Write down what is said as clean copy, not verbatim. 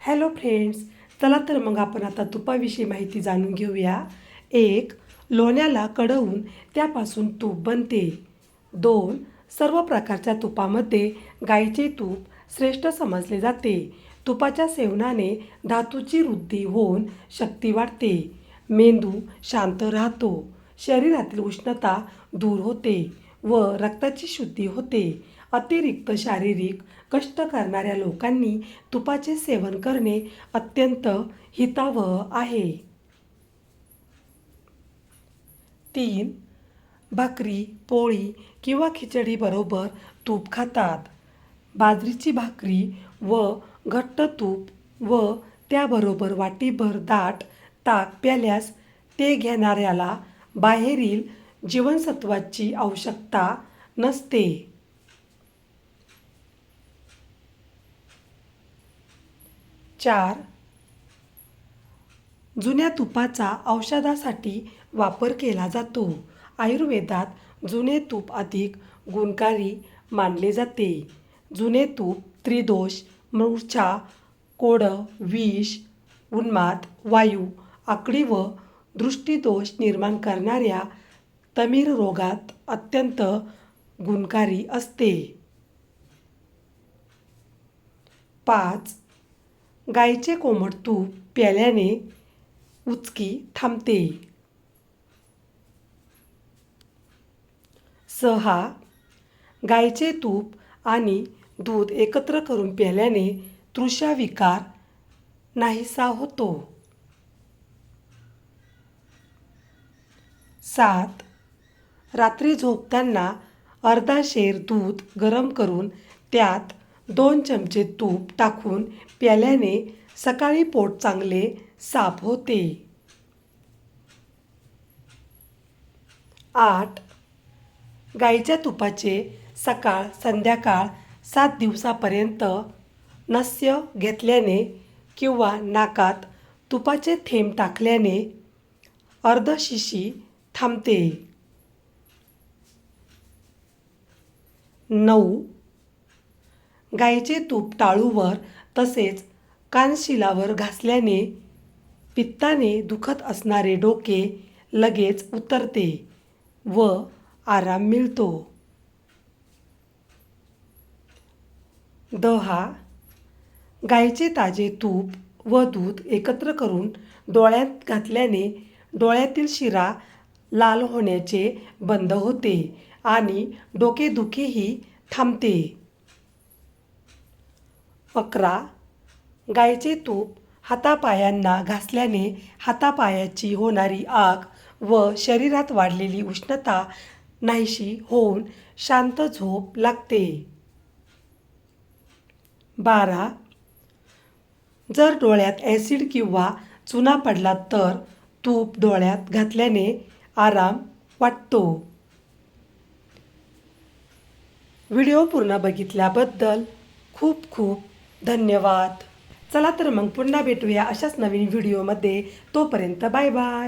Hello friends, चला तर मग आपण आता तुपाविषयी माहिती जाणून घेऊया. 1. लोण्याला कढवून त्यापासून तूप बनते. 2. सर्व प्रकारच्या तुपामध्ये गाईचे तूप श्रेष्ठ समजले जाते. तुपाच्या सेवनाने धातूची वृद्धी होऊन शक्ती वाढते, मेंदू शांत राहतो, शरीरातील उष्णता दूर होते व रक्ताची शुद्धी होते. अतिरिक्त शारीरिक कष्ट करणाऱ्या लोकांनी तुपाचे सेवन करणे अत्यंत हितावह आहे. 3. भाकरी, पोळी किंवा खिचडी बरोबर तूप खातात. बाजरीची भाकरी व घट्ट तूप व त्याबरोबर वाटीभर दाट ताक प्याल्यास ते घेणाऱ्याला बाहेरील जीवनसत्वाची आवश्यकता नसते. 4. जुन्या तुपाचा औषधासाठी वापर केला जातो. आयुर्वेदात जुने तूप अधिक गुणकारी मानले जाते. जुने तूप त्रिदोष, मूर्छा, कोडं, विष, उन्माद, वायू, आकडी व दृष्टिदोष निर्माण करणाऱ्या तमिळ रोगात अत्यंत गुणकारी असते. 5. गाईचे कोमट तूप प्यायल्याने उचकी थांबते. 6. गाईचे तूप आणि दूध एकत्र करून प्यायल्याने तृषाविकार नाहीसा होतो. 7. रात्री झोपताना अर्धा शेर दूध गरम करून त्यात 2 चमचे तूप टाकून प्यायल्याने सकाळी पोट चांगले साफ होते. 8. गाईच्या तुपाचे सकाळ संध्याकाळ 7 दिवसापर्यंत नस्य घेतल्याने किंवा नाकात तुपाचे थेंब टाकल्याने अर्धशिशी थांबते. 9. गाईचे तूप टाळूवर तसेच कानशिलावर घासल्याने पित्ताने दुखत असणारे डोके लगेच उतरते व आराम मिळतो. 10. गाईचे ताजे तूप व दूध एकत्र करून डोळ्यात घातल्याने डोळ्यातील शिरा लाल होण्याचे बंद होते आणि डोकेदुखीही थांबते. 11. गाईचे तूप हातापायांना घासल्याने हातापायाची होणारी आग व शरीरात वाढलेली उष्णता नाहीशी होऊन शांत झोप लागते. 12. जर डोळ्यात ॲसिड किंवा चुना पडला तर तूप डोळ्यात घातल्याने आराम वाटतो. व्हिडिओ पूर्ण बघितल्याबद्दल खूप खूप धन्यवाद. चला तर मग पुन्हा भेटूया अशाच नवीन व्हिडिओमध्ये. तोपर्यंत बाय बाय.